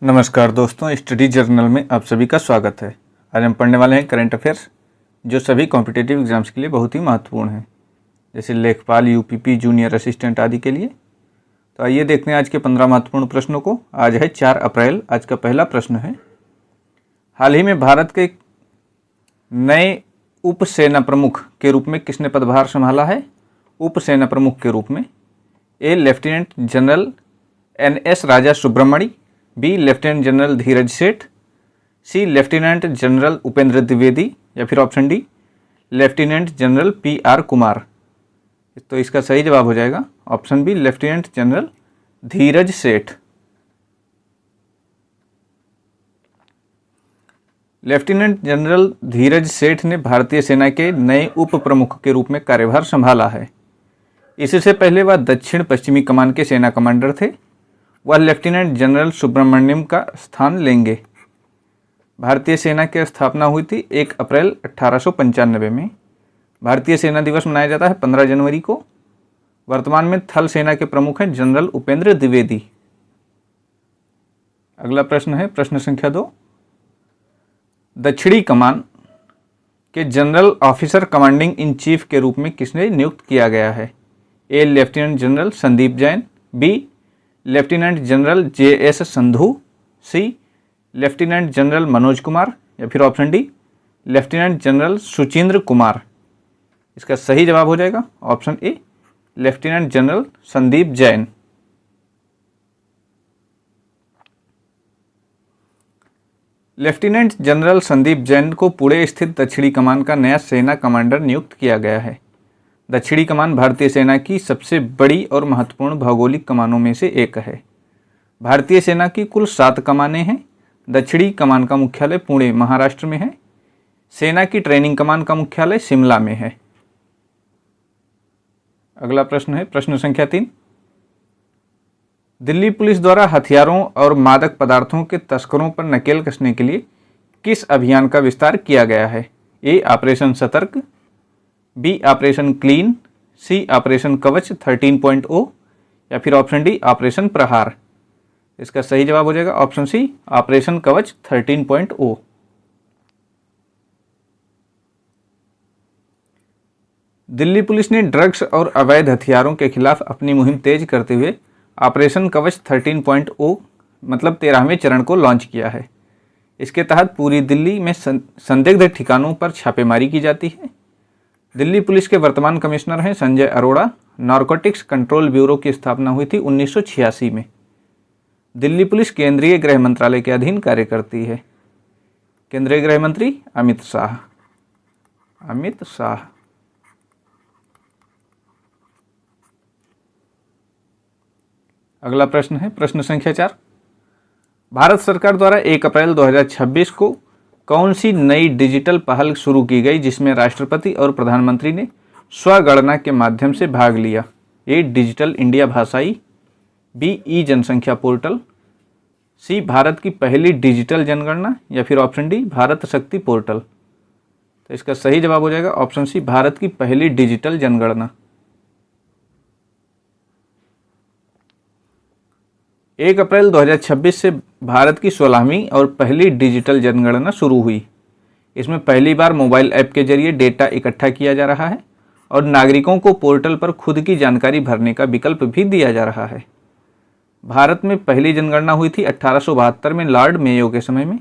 नमस्कार दोस्तों, study journal में आप सभी का स्वागत है। आज हम पढ़ने वाले हैं करंट अफेयर्स जो सभी कॉम्पिटिटिव एग्जाम्स के लिए बहुत ही महत्वपूर्ण हैं, जैसे लेखपाल, यूपीपी, जूनियर असिस्टेंट आदि के लिए। तो आइए देखते हैं आज के 15 महत्वपूर्ण प्रश्नों को। आज है 4 अप्रैल। आज का पहला प्रश्न है, हाल ही में भारत के नए उप सेना प्रमुख के रूप में किसने पदभार संभाला है? उप सेना प्रमुख के रूप में A lieutenant general NS Raja Subramani, B lieutenant general Dhiraj Seth, C lieutenant general Upendra Dwivedi, या फिर option D lieutenant general PR Kumar. तो इसका सही जवाब हो जाएगा option B lieutenant general Dhiraj Seth. Lieutenant general Dhiraj सेठ ने भारतीय सेना के नए उप प्रमुख के रूप में कार्यभार संभाला है। इससे पहले वह दक्षिण पश्चिमी कमान के सेना कमांडर थे। वह लेफ्टिनेंट जनरल सुब्रमण्यम का स्थान लेंगे। भारतीय सेना की स्थापना हुई थी 1 अप्रैल 1895 में। भारतीय सेना दिवस मनाया जाता है 15 जनवरी को। वर्तमान में थल सेना के प्रमुख हैं जनरल उपेंद्र द्विवेदी। अगला प्रश्न है प्रश्न संख्या 2। दक्षिणी कमान के general officer commanding in chief के रूप में किसने नियुक्त किया गया है? A lieutenant general Sandeep Jain, B lieutenant general JS Sandhu, C lieutenant general Manoj Kumar, या फिर option D lieutenant general Suchindra Kumar. इसका सही जवाब हो जाएगा option A lieutenant general Sandeep Jain. Lieutenant general Sandeep Jain को पुणे स्थित दक्षिणी कमान का नया सेना कमांडर नियुक्त किया गया है। दक्षिणी कमान भारतीय सेना की सबसे बड़ी और महत्वपूर्ण भौगोलिक कमानों में से एक है। भारतीय सेना की कुल 7 कमानें हैं। दक्षिणी कमान का मुख्यालय पुणे महाराष्ट्र में है। सेना की ट्रेनिंग कमान का मुख्यालय शिमला में है। अगला प्रश्न है प्रश्न संख्या 3। दिल्ली पुलिस द्वारा हथियारों और मादक पदार्थों के तस्करों पर नकेल कसने के लिए किस अभियान का विस्तार किया गया है? ए ऑपरेशन सतर्क, बी ऑपरेशन क्लीन, सी ऑपरेशन कवच 13.0, या फिर ऑप्शन डी ऑपरेशन प्रहार। इसका सही जवाब हो जाएगा ऑप्शन सी ऑपरेशन कवच 13.0। दिल्ली पुलिस ने ड्रग्स और अवैध हथियारों के खिलाफ अपनी मुहिम तेज करते हुए ऑपरेशन कवच 13.0 मतलब 13वें चरण को लॉन्च किया है। इसके तहत पूरी दिल्ली में संदिग्ध ठिकानों पर छापेमारी की जाती है। दिल्ली पुलिस के वर्तमान कमिश्नर हैं Sanjay Arora. Narcotics control bureau की स्थापना हुई थी 1986 में। दिल्ली पुलिस केंद्रीय गृह मंत्रालय के अधीन कार्य करती है। केंद्रीय गृह मंत्री अमित शाह। अगला प्रश्न है प्रश्न संख्या 4। भारत सरकार द्वारा 1 अप्रैल 2026 को कौन सी नई डिजिटल पहल शुरू की गई जिसमें राष्ट्रपति और प्रधानमंत्री ने स्वगणना के माध्यम से भाग लिया? ए डिजिटल इंडिया भाषाई, बी ई जनसंख्या पोर्टल, सी भारत की पहली डिजिटल जनगणना, या फिर ऑप्शन डी भारत शक्ति पोर्टल। तो इसका सही जवाब हो जाएगा ऑप्शन सी भारत की पहली डिजिटल जनगणना। 1 अप्रैल 2026 से भारत की 16वीं और पहली डिजिटल जनगणना शुरू हुई। इसमें पहली बार मोबाइल ऐप के जरिए डेटा इकट्ठा किया जा रहा है और नागरिकों को पोर्टल पर खुद की जानकारी भरने का विकल्प भी दिया जा रहा है। भारत में पहली जनगणना हुई थी 1872 में लॉर्ड मेयो के समय में।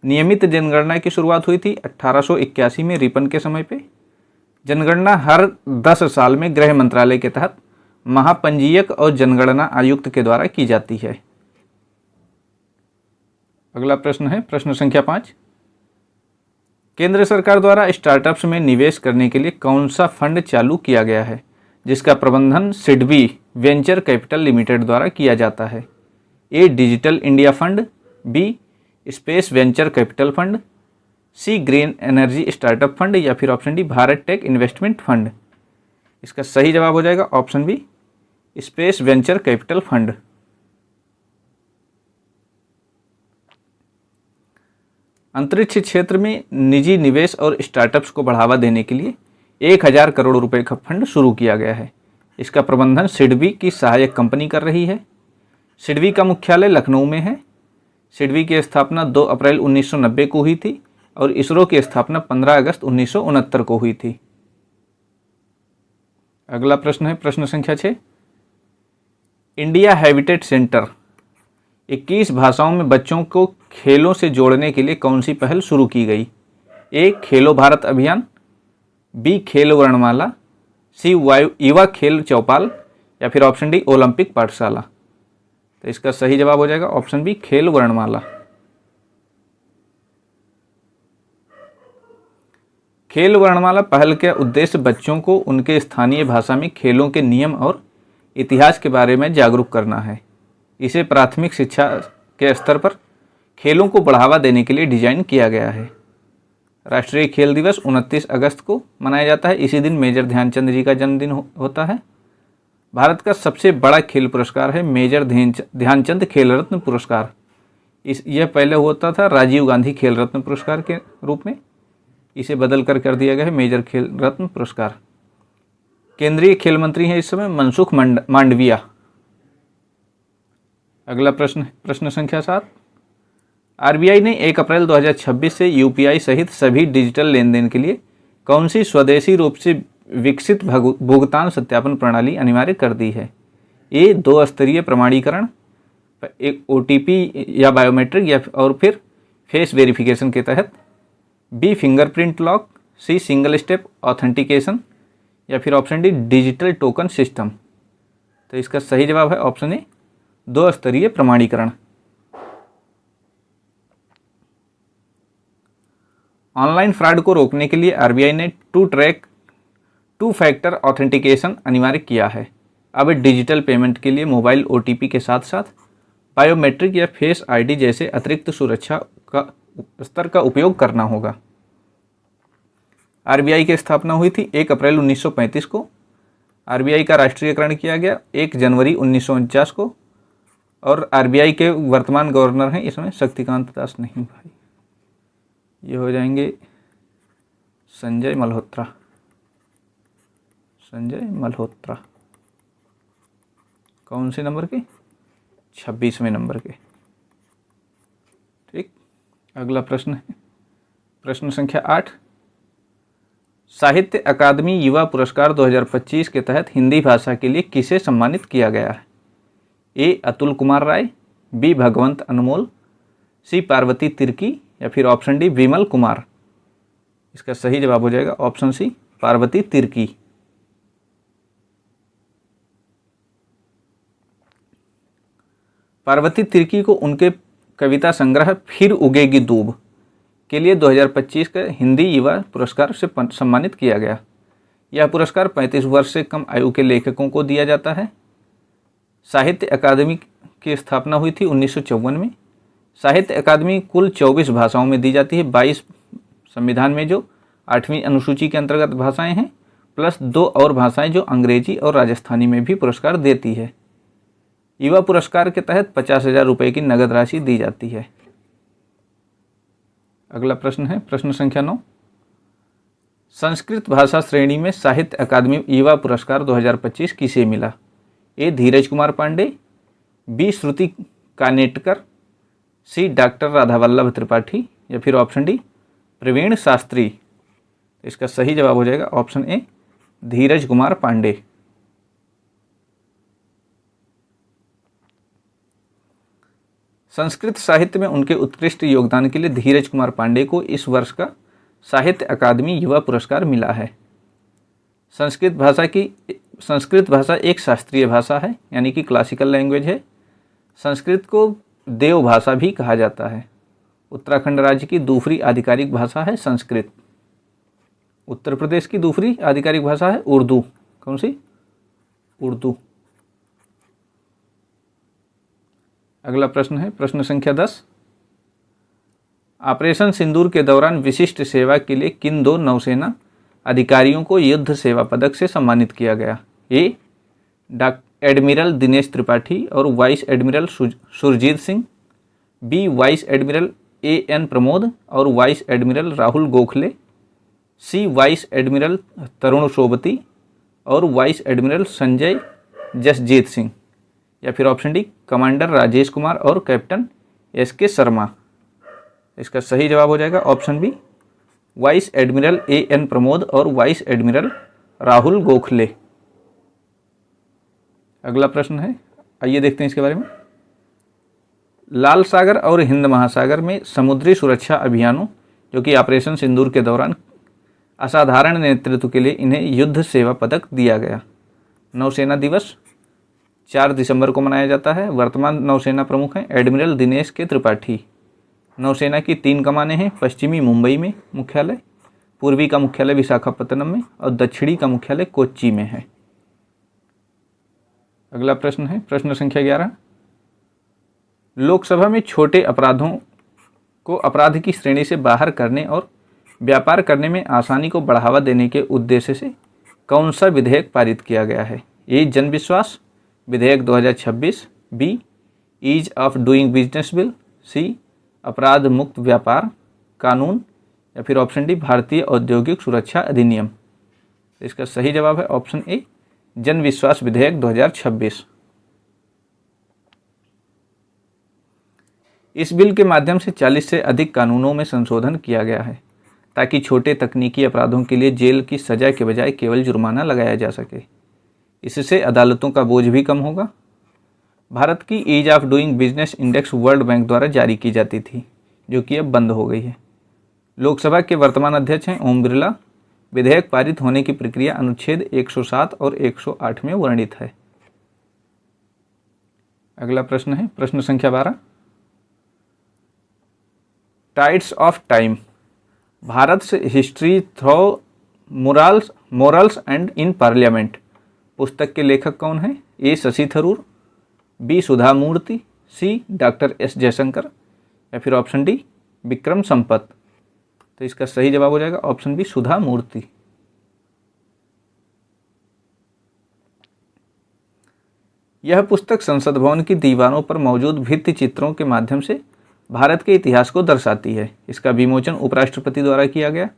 नियमित जनगणना की शुरुआत हुई थी 1881 में रिपन के समय पे। जनगणना हर 10 साल में गृह मंत्रालय के तहत महापंजीयक और जनगणना आयुक्त के द्वारा की जाती है। अगला प्रश्न है प्रश्न संख्या 5। केंद्र सरकार द्वारा स्टार्टअप्स में निवेश करने के लिए कौन सा फंड चालू किया गया है जिसका प्रबंधन सिडबी वेंचर कैपिटल लिमिटेड द्वारा किया जाता है? A digital India fund, B space venture capital fund, C green energy startup fund, या फिर option D Bharat tech investment fund. इसका सही जवाब हो जाएगा option B space venture capital fund. अंतरिक्ष क्षेत्र में निजी निवेश और स्टार्टअप्स को बढ़ावा देने के लिए 1000 करोड़ रुपए का फंड शुरू किया गया है। इसका प्रबंधन सिडबी की सहायक कंपनी कर रही है। सिडबी का मुख्यालय लखनऊ में है। सिडबी की स्थापना 2 अप्रैल 1990 को हुई थी और इसरो की स्थापना 15 अगस्त 1969 को हुई थी। अगला प्रश्न है प्रश्न संख्या 6। इंडिया हैबिटेट सेंटर 21 भाषाओं में बच्चों को खेलों से जोड़ने के लिए कौन सी पहल शुरू की गई? ए खेलो भारत अभियान, बी खेल वर्णमाला, सी युवा खेल चौपाल या फिर ऑप्शन डी ओलंपिक पाठशाला। तो इसका सही जवाब हो जाएगा ऑप्शन बी खेल वर्णमाला। खेल वर्णमाला पहल का उद्देश्य बच्चों को उनके स्थानीय भाषा में खेलों के नियम और इतिहास के बारे में जागरूक करना है। इसे प्राथमिक शिक्षा के स्तर पर खेलों को बढ़ावा देने के लिए डिजाइन किया गया है। राष्ट्रीय खेल दिवस 29 अगस्त को मनाया जाता है। इसी दिन मेजर ध्यानचंद जी का जन्मदिन होता है। भारत का सबसे बड़ा खेल पुरस्कार है मेजर ध्यानचंद खेल रत्न पुरस्कार। यह पहले होता था राजीव गांधी खेल रत्न पुरस्कार के रूप में, इसे बदल कर दिया गया है मेजर खेल रत्न पुरस्कार। केंद्रीय खेल मंत्री हैं इस समय मनसुख मांडविया। अगला प्रश्न संख्या 7। आरबीआई ने 1 अप्रैल 2026 से यूपीआई सहित सभी डिजिटल लेन देन के लिए कौन सी स्वदेशी रूप से विकसित भुगतान सत्यापन प्रणाली अनिवार्य कर दी है? ए 2 स्तरीय प्रमाणीकरण, एक ओटीपी या बायोमेट्रिक या और फिर फेस वेरिफिकेशन के तहत, B fingerprint lock, C single step authentication या फिर option D digital token system. तो इसका सही जवाब है ऑप्शन ए 2 स्तरीय प्रमाणीकरण। ऑनलाइन फ्रॉड को रोकने के लिए आरबीआई ने टू फैक्टर ऑथेंटिकेशन अनिवार्य किया है। अब डिजिटल पेमेंट के लिए मोबाइल ओटीपी के साथ साथ बायोमेट्रिक या फेस आईडी जैसे अतिरिक्त सुरक्षा का स्तर का उपयोग करना होगा। आरबीआई की स्थापना हुई थी 1 अप्रैल 1935 को। आरबीआई का राष्ट्रीयकरण किया गया 1 जनवरी 1949 को और आरबीआई के वर्तमान गवर्नर हैं इसमें शक्तिकांत दास, नहीं भाई, ये हो जाएंगे संजय मल्होत्रा। कौन से नंबर के? 26वें नंबर के। ठीक, अगला प्रश्न है प्रश्न संख्या 8। साहित्य अकादमी युवा पुरस्कार 2025 के तहत हिंदी भाषा के लिए किसे सम्मानित किया गया है? ए अतुल कुमार राय, बी भगवंत अनमोल, सी पार्वती तिर्की या फिर ऑप्शन डी विमल कुमार। इसका सही जवाब हो जाएगा ऑप्शन सी पार्वती तिर्की। पार्वती तिर्की को उनके कविता संग्रह फिर उगेगी दूब के लिए 2025 का हिंदी युवा पुरस्कार से सम्मानित किया गया। यह पुरस्कार 35 वर्ष से कम आयु के लेखकों को दिया जाता है। साहित्य अकादमी की स्थापना हुई थी 1954 में। साहित्य अकादमी कुल 24 भाषाओं में दी जाती है। 22 संविधान में जो 8वीं अनुसूची के अंतर्गत भाषाएं हैं प्लस 2 और भाषाएं जो अंग्रेजी और राजस्थानी में भी पुरस्कार देती है। युवा पुरस्कार के तहत 50,000 रुपये की नगद राशि दी जाती है। अगला प्रश्न है प्रश्न संख्या 9। संस्कृत भाषा श्रेणी में साहित्य अकादमी युवा पुरस्कार 2025 किसे मिला? ए धीरज कुमार पांडे, बी श्रुति कानेटकर, सी डॉक्टर राधावल्लभ त्रिपाठी या फिर ऑप्शन डी प्रवीण शास्त्री। इसका सही जवाब हो जाएगा ऑप्शन ए धीरज कुमार पांडे। संस्कृत साहित्य में उनके उत्कृष्ट योगदान के लिए धीरज कुमार पांडे को इस वर्ष का साहित्य अकादमी युवा पुरस्कार मिला है। संस्कृत भाषा एक शास्त्रीय भाषा है, यानी कि क्लासिकल लैंग्वेज है। संस्कृत को देव भाषा भी कहा जाता है। उत्तराखंड राज्य की दूसरी आधिकारिक भाषा है संस्कृत। उत्तर प्रदेश की दूसरी आधिकारिक भाषा है उर्दू। कौन सी? उर्दू। अगला प्रश्न है प्रश्न संख्या 10। ऑपरेशन सिंदूर के दौरान विशिष्ट सेवा के लिए किन 2 नौसेना अधिकारियों को युद्ध सेवा पदक से सम्मानित किया गया? ए एडमिरल दिनेश त्रिपाठी और vice admiral Surjit Singh, B vice admiral AN Pramod और vice admiral Rahul Gokhale, C vice admiral Tarun Sobti और वाइस एडमिरल संजय जसजीत सिंह या फिर option D commander Rajesh Kumar और कैप्टन SK शर्मा। इसका सही जवाब हो जाएगा option B, vice admiral AN Pramod और वाइस एडमिरल राहुल गोखले। अगला प्रश्न है, आइए देखते हैं इसके बारे में। लाल सागर और हिंद महासागर में समुद्री सुरक्षा अभियानों जो कि ऑपरेशन सिंदूर के दौरान असाधारण नेतृत्व के लिए इन्हें युद्ध सेवा पदक दिया गया। नौसेना दिवस 4 दिसंबर को मनाया जाता है। वर्तमान नौसेना प्रमुख हैं एडमिरल दिनेश के त्रिपाठी। नौसेना की 3 कमानें हैं, पश्चिमी मुंबई में मुख्यालय, पूर्वी का मुख्यालय विशाखापत्तनम में और दक्षिणी का मुख्यालय कोच्चि में है। अगला प्रश्न है प्रश्न संख्या 11। लोकसभा में छोटे अपराधों को अपराध की श्रेणी से बाहर करने और व्यापार करने में आसानी को बढ़ावा देने के उद्देश्य से कौन सा विधेयक पारित किया गया है? ए जन विश्वास विधेयक 2026, B ease of doing business bill, C अपराध मुक्त व्यापार कानून या फिर ऑप्शन डी भारतीय औद्योगिक सुरक्षा अधिनियम। इसका सही जवाब है ऑप्शन ए जन विश्वास विधेयक 2026। इस बिल के माध्यम से 40 से अधिक कानूनों में संशोधन किया गया है ताकि छोटे तकनीकी अपराधों के लिए जेल की सजा के बजाय केवल जुर्माना लगाया जा सके। इससे अदालतों का बोझ भी कम होगा। भारत की ease of doing business index world bank द्वारा जारी की जाती थी, जो कि अब बंद हो गई है। लोकसभा के वर्तमान अध्यक्ष हैं ओम बिरला। विधेयक पारित होने की प्रक्रिया अनुच्छेद 107 और 108 में वर्णित है। अगला प्रश्न है प्रश्न संख्या 12। टाइड्स ऑफ टाइम भारत से history through morals and in parliament पुस्तक के लेखक कौन है? A Shashi Tharoor, B Sudha Murthy, C doctor S Jaishankar या फिर ऑप्शन डी विक्रम संपत। तो इसका सही जवाब हो जाएगा ऑप्शन बी सुधा मूर्ति। यह पुस्तक संसद भवन की दीवारों पर मौजूद भित्ति चित्रों के माध्यम से भारत के इतिहास को दर्शाती है। इसका विमोचन उपराष्ट्रपति द्वारा किया गया।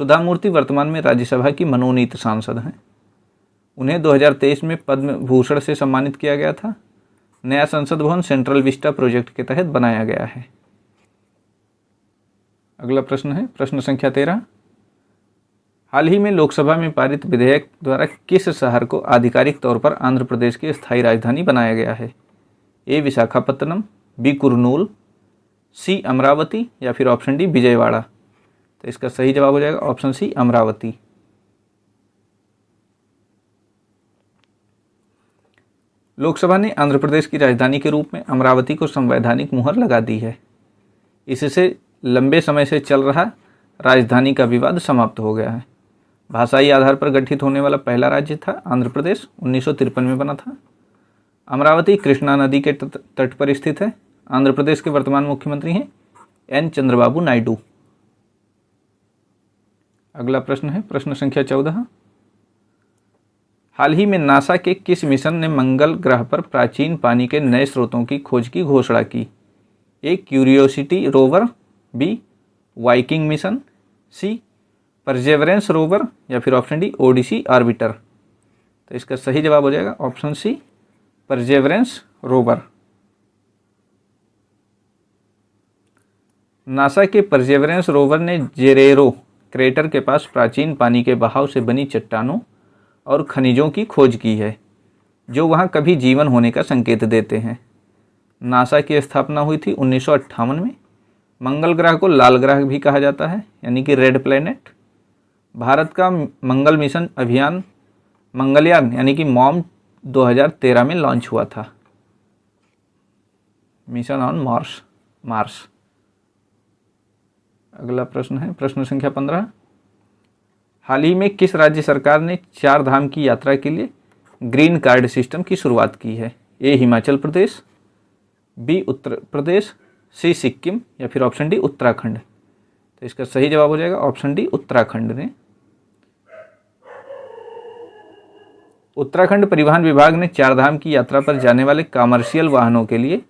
सुधा मूर्ति वर्तमान में राज्यसभा की मनोनीत सांसद हैं। उन्हें 2023 में पद्म भूषण से सम्मानित किया गया था। नया संसद भवन सेंट्रल विस्टा प्रोजेक्ट के तहत बनाया गया है। अगला प्रश्न है प्रश्न संख्या 13। हाल ही में लोकसभा में पारित विधेयक द्वारा किस शहर को आधिकारिक तौर पर आंध्र प्रदेश की स्थायी राजधानी बनाया गया है? ए विशाखापत्तनम, बी कुरनूल, सी अमरावती या फिर ऑप्शन डी विजयवाड़ा। तो इसका सही जवाब हो जाएगा ऑप्शन सी अमरावती। लोकसभा ने आंध्र प्रदेश की राजधानी के रूप में अमरावती को संवैधानिक मुहर लगा दी है। इससे लंबे समय से चल रहा राजधानी का विवाद समाप्त हो गया है। भाषाई आधार पर गठित होने वाला पहला राज्य था आंध्र प्रदेश, 1953 में बना था। अमरावती कृष्णा नदी के तट पर स्थित है। आंध्र प्रदेश के वर्तमान मुख्यमंत्री हैं N चंद्रबाबू नायडू। अगला प्रश्न है प्रश्न संख्या 14। हाल ही में नासा के किस मिशन ने मंगल ग्रह पर प्राचीन पानी के नए स्रोतों की खोज की घोषणा की? A Curiosity rover, B Viking mission, C Perseverance rover या फिर ऑप्शन डी ओडिसी ऑर्बिटर। तो इसका सही जवाब हो जाएगा option C Perseverance rover. NASA के परसेवरेंस रोवर ने जेरेरो क्रेटर के पास प्राचीन पानी के बहाव से बनी चट्टानों और खनिजों की खोज की है, जो वहां कभी जीवन होने का संकेत देते हैं। नासा की स्थापना हुई थी 1958 में। मंगल ग्रह को लाल ग्रह भी कहा जाता है, यानी कि रेड प्लैनेट। भारत का मंगल मिशन अभियान मंगलयान यानी कि मॉम 2013 में लॉन्च हुआ था। Mission on Mars. अगला प्रश्न है प्रश्न संख्या 15। हाल ही में किस राज्य सरकार ने 4 धाम की यात्रा के लिए ग्रीन कार्ड सिस्टम की शुरुआत की है? ए हिमाचल प्रदेश, बी उत्तर प्रदेश, सी सिक्किम या फिर ऑप्शन डी उत्तराखंड। तो इसका सही जवाब हो जाएगा ऑप्शन डी उत्तराखंड ने। उत्तराखंड परिवहन विभाग ने 4 धाम की यात्रा पर जाने वाले कॉमर्शियल वाहनों के लिए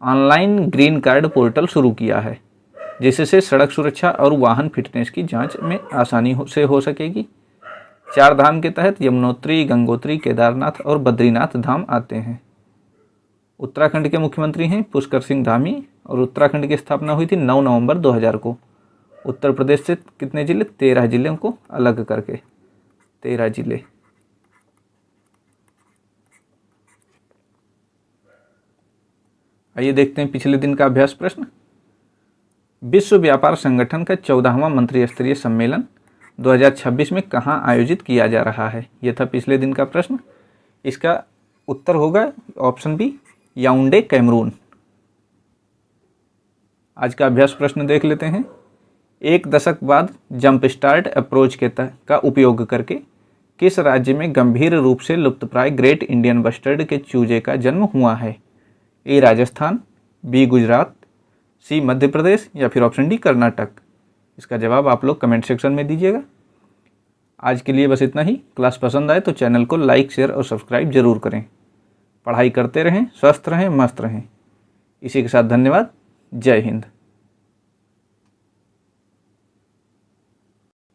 ऑनलाइन ग्रीन कार्ड पोर्टल शुरू किया है, जिससे सड़क सुरक्षा और वाहन फिटनेस की जांच में आसानी से हो सकेगी। 4 धाम के तहत यमुनोत्री, गंगोत्री, केदारनाथ और बद्रीनाथ धाम आते हैं। उत्तराखंड के मुख्यमंत्री हैं पुष्कर सिंह धामी और उत्तराखंड की स्थापना हुई थी 9 नवंबर 2000 को। उत्तर प्रदेश से कितने जिले? 13 जिलों को अलग करके, 13 जिले। आइए देखते हैं पिछले दिन का अभ्यास प्रश्न। विश्व व्यापार संगठन का 14वां मंत्रिस्तरीय सम्मेलन 2026 में कहाँ आयोजित किया जा रहा है? यह था पिछले दिन का प्रश्न। इसका उत्तर होगा ऑप्शन बी, याओंडे, कैमरून। आज का अभ्यास प्रश्न देख लेते हैं। एक दशक बाद जंप स्टार्ट अप्रोच का उपयोग करके किस राज्य में गंभीर रूप से लुप्तप्राय ग्रेट इंडियन बस्टर्ड के चूजे का जन्म हुआ है? ए राजस्थान, बी गुजरात, सी मध्य प्रदेश या फिर ऑप्शन डी कर्नाटक। इसका जवाब आप लोग कमेंट सेक्शन में दीजिएगा। आज के लिए बस इतना ही। क्लास पसंद आए तो चैनल को लाइक, शेयर और सब्सक्राइब जरूर करें। पढ़ाई करते रहें, स्वस्थ रहें, मस्त रहें। इसी के साथ धन्यवाद। जय हिंद।